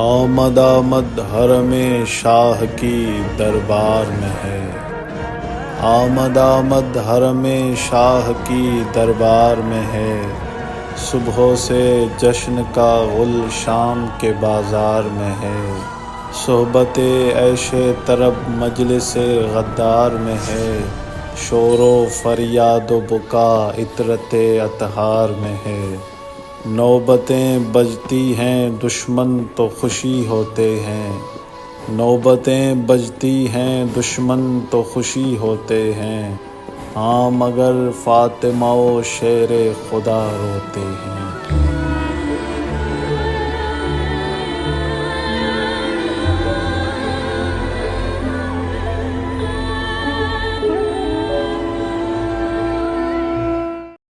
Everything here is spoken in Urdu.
آمد آمد حرم شاہ کی دربار میں ہے، آمد آمد حرم شاہ کی دربار میں ہے، صبح سے جشن کا غل شام کے بازار میں ہے، صحبت عیش طرب مجلس غدار میں ہے، شور و فریاد و بکا عطرت اطہار میں ہے، نوبتیں بجتی ہیں دشمن تو خوشی ہوتے ہیں، نوبتیں بجتی ہیں دشمن تو خوشی ہوتے ہیں، ہاں مگر فاطمہ و شیر خدا روتے ہیں۔